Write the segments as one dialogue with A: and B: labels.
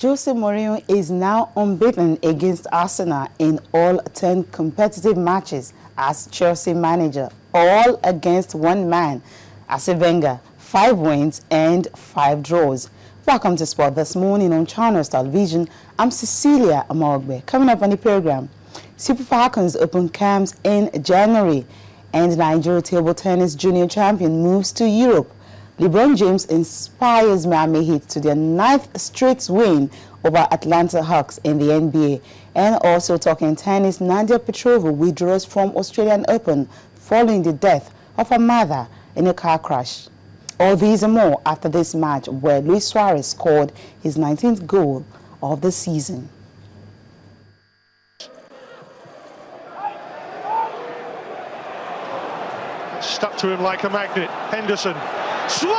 A: Jose Mourinho is now unbeaten against Arsenal in all 10 competitive matches as Chelsea manager, all against one man. Arsene Wenger, 5 wins and 5 draws. Welcome to Sport This Morning on Channels Television. I'm Cecilia Amogbe. Coming up on the program, Super Falcons open camps in January, and Nigeria table tennis junior champion moves to Europe. LeBron James inspires Miami Heat to their 9th straight win over Atlanta Hawks in the NBA. And also talking tennis, Nadia Petrova withdraws from Australian Open following the death of her mother in a car crash. All these and more after this match where Luis Suarez scored his 19th goal of the season.
B: Stuck to him like a magnet. Henderson. Suarez!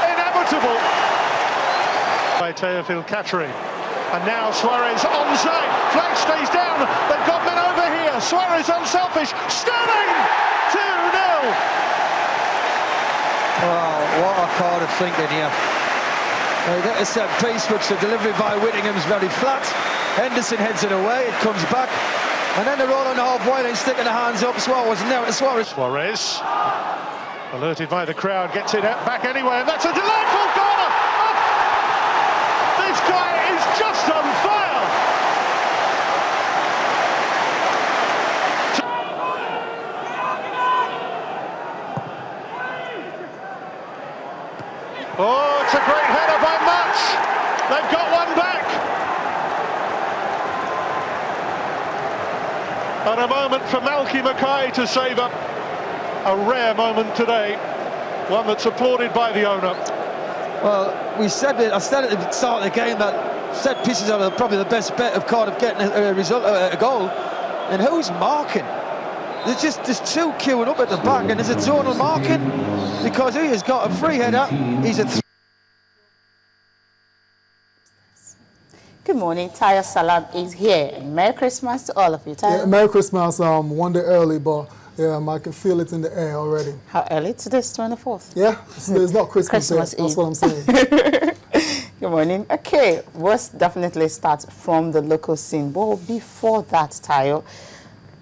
B: Inevitable. By Teofil Catering. And now Suarez onside. Flag stays down. They've got men over here. Suarez unselfish. Sterling! 2-0.
C: Wow, what a card of thinking here. They get a set piece, which the delivery by Whittingham's very flat. Henderson heads it away. It comes back. And then they're all on the halfway line, sticking their hands up. Suarez now to Suarez.
B: Suarez, alerted by the crowd, gets it back anyway, and that's a delightful corner! Oh, this guy is just on fire! Oh, it's a great header by Mats. They've got one back. And a moment for Malky Mackay to savour. A rare moment today, one that's applauded by the owner.
C: Well, I said at the start of the game that set pieces are probably the best bet of Cardiff getting a result, a goal. And who's marking? There's two queuing up at the back, and there's a zonal marking because he has got a free header. He's a
A: Good morning, Tayo Salam is here. Merry Christmas to all of you, Tayo.
D: Yeah, Merry Christmas, one day early, but I can feel it in the air already.
A: How early? Today's 24th.
D: Yeah, it's not Christmas yet, that's what I'm saying.
A: Good morning. Okay, let's definitely start from the local scene. But before that, Tayo,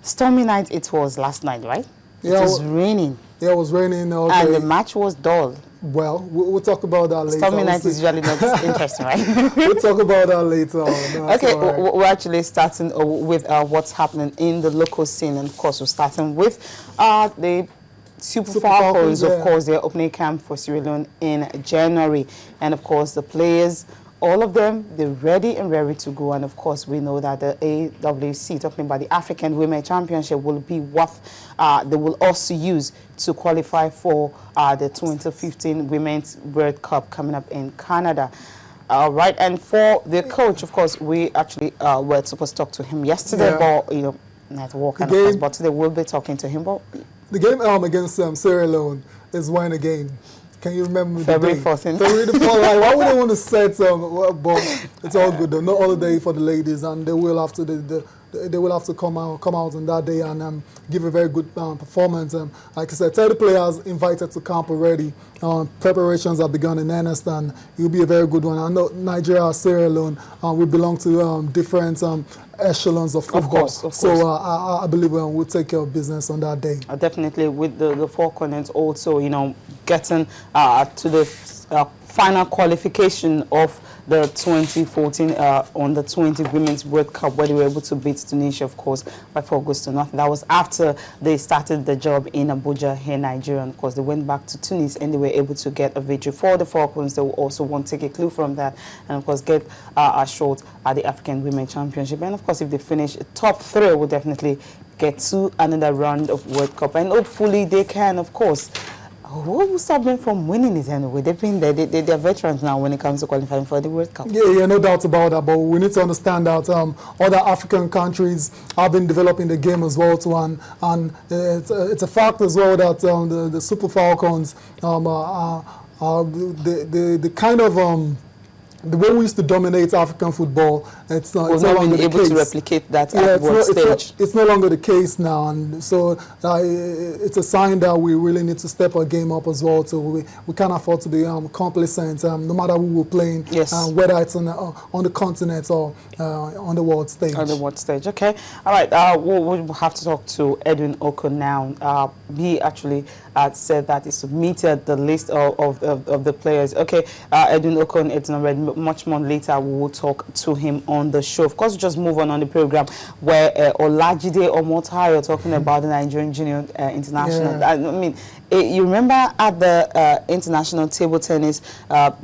A: stormy night it was last night, right?
D: Yeah,
A: it was raining.
D: Yeah, it was raining. Okay.
A: And the match was dull.
D: Well, we'll talk about that later.
A: Stormy night is usually not interesting, right?
D: We'll talk about that later on. No,
A: okay,
D: right.
A: We're actually starting with what's happening in the local scene. And, of course, we're starting with the Super Falcons. Of course, their opening camp for Sierra Leone in January. And, of course, the players, all of them, they're ready and ready to go. And, of course, we know that the AWC, talking about the African Women Championship, will be what they will also use to qualify for the 2015 Women's World Cup coming up in Canada. Right, and for the coach, of course, we actually were supposed to talk to him yesterday, but, you know, not working, of course, but today we'll be talking to him. But
D: the game against Sierra Leone is when again? Can you remember
A: February
D: the date?
A: 14th.
D: February the 14th. Like, why would they want to set but it's all good though. No holiday for the ladies, and they will have to they will have to come out on that day and give a very good performance. Like I said, 30 players invited to camp already. Preparations have begun in earnest, and it will be a very good one. I know Nigeria, Sierra Leone, we belong to different echelons of football. Of course. So I believe we'll take care of business on that day.
A: Definitely, with the four continents also, you know, getting to the final qualification of the 2014 Under 20 Women's World Cup, where they were able to beat Tunisia, of course, by 4 goals to nothing. That was after they started the job in Abuja here in Nigeria. And of course, they went back to Tunis and they were able to get a victory for the Falcons. They will also want to take a clue from that and, of course, get a shot at the African Women Championship. And, of course, if they finish top 3, will definitely get to another round of World Cup. And hopefully they can, of course. What will stop them from winning it anyway? They've been there. They're veterans now when it comes to qualifying for the World Cup. Yeah,
D: no doubt about that. But we need to understand that other African countries have been developing the game as well too, and it's a fact as well that the Super Falcons the kind of the way we used to dominate African football, it's no
A: We've not
D: longer
A: been
D: the
A: able
D: case.
A: to replicate that
D: Yeah,
A: at world stage.
D: it's no longer the case now, and so it's a sign that we really need to step our game up as well. So we can't afford to be complacent, no matter who we're playing,
A: Yes.
D: whether it's on the continent or on the world stage.
A: On the world stage, okay. All right, we'll have to talk to Edwin Okon now. He actually said that he submitted the list of the players. Okay, Edwin Okon, it's not read. Much more later, we will talk to him on the show. Of course, we'll just move on the program where Olajide Omotayo talking about the Nigerian Junior International.
D: Yeah.
A: I mean, you remember at the International Table Tennis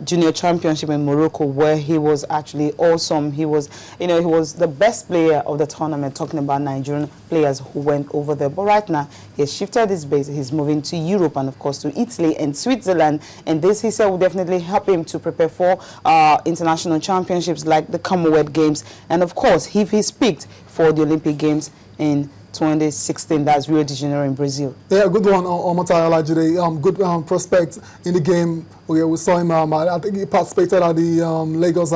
A: Junior Championship in Morocco, where he was actually awesome. He was, he was the best player of the tournament, talking about Nigerian players who went over there. But right now, he's shifted his base. He's moving to Europe and, of course, to Italy and Switzerland. And this, he said, will definitely help him to prepare for international championships like the Commonwealth Games. And, of course, if he's picked for the Olympic Games in 2016, that's Rio de Janeiro in Brazil.
D: Yeah, good one, Omotayo Olajide. Good prospect in the game. We saw him. I think he participated at the Lagos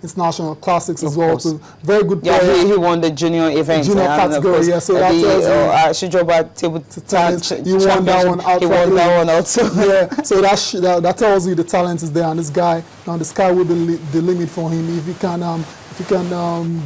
D: International Classics as well. So very good player.
A: Yeah, he won the junior event.
D: Junior category, yeah. So that tells you
A: Shijoba table tennis.
D: He won that one outright.
A: He won that one also.
D: Yeah, so that tells you the talent is there, and this guy, now the sky will be the limit for him if he can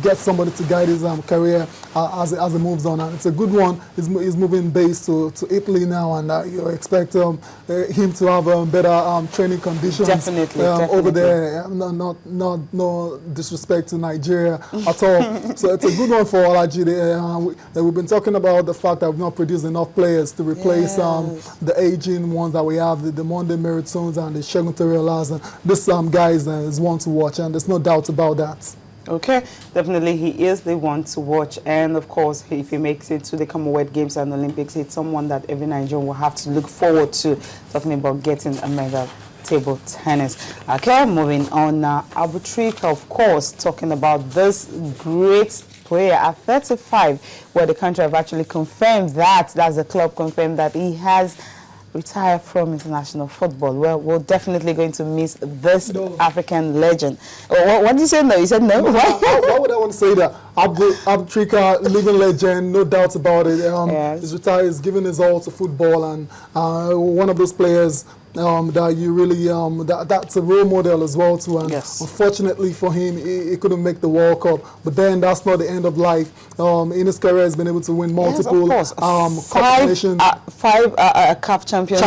D: get somebody to guide his career as it moves on. And it's a good one. He's moving base to Italy now, and you expect him to have better training conditions.
A: Definitely,
D: over there. No disrespect to Nigeria at all. So it's a good one for Olajide. We've been talking about the fact that we've not produced enough players to replace the aging ones that we have, the Monday Meritones and the Segun Toriolas. And this guy is one to watch, and there's no doubt about that.
A: Okay, definitely he is the one to watch, and of course if he makes it to the Commonwealth Games and Olympics, it's someone that every Nigerian will have to look forward to, talking about getting a medal table tennis. Okay, moving on now. Abutrika, of course, talking about this great player at 35, where the country have actually confirmed that's the club confirmed that he has retired from international football. Well, we're definitely going to miss this African legend. What did you say? No, you said no.
D: Why would I want to say that? Abutrika, living legend, no doubt about it.
A: Yes.
D: He's retired. He's given his all to football, and one of those players that you really that's a role model as well too. And
A: yes.
D: Unfortunately for him, he couldn't make the World Cup. But then that's not the end of life. In his career, he's been able to win multiple
A: five CAF Champions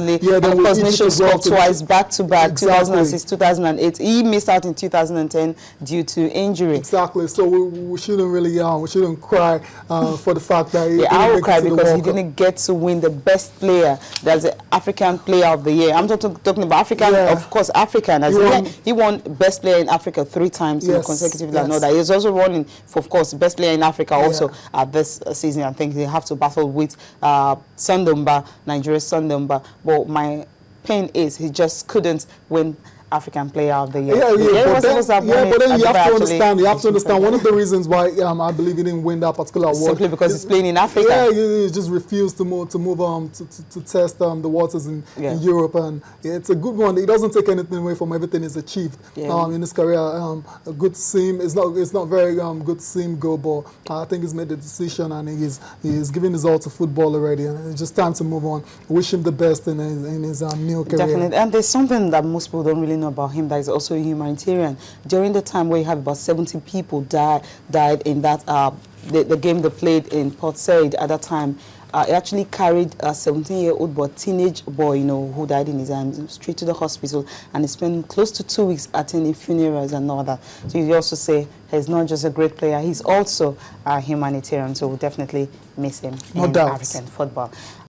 A: League,
D: yeah,
A: and of course Nations Cup twice back to back,
D: exactly.
A: 2006, 2008. He missed out in 2010 due to injury.
D: Exactly. So we shouldn't really we shouldn't cry for the fact that he
A: I will cry because he
D: Cup.
A: didn't get to win the best player. That's the African Player of the Year. I'm talking about African, of course, African. He won Best Player in Africa 3 times consecutively. Yes. Another. He's also running for, of course, Best Player in Africa also this season. I think they have to battle with Sundowba, Nigeria's Sundowba. But my pain is he just couldn't win African Player of the Year.
D: But then you have to understand one of the reasons why I believe he didn't win that particular award.
A: Simply because he's playing in Africa.
D: Yeah, he just refused to move to test the waters in Europe, and it's a good one. He doesn't take anything away from everything he's achieved in his career. A good seam. It's not very good seam go, but I think he's made the decision and he's giving his all to football already, and it's just time to move on. Wish him the best in his new career.
A: Definitely, and there's something that most people don't really know about him that is also a humanitarian. During the time where you have about 70 people died in that the game they played in Port Said at that time, he actually carried a 17-year-old teenage boy, who died in his arms, straight to the hospital, and he spent close to 2 weeks attending funerals and all that. So you also say he's not just a great player, he's also a humanitarian. So we'll definitely miss him in African football.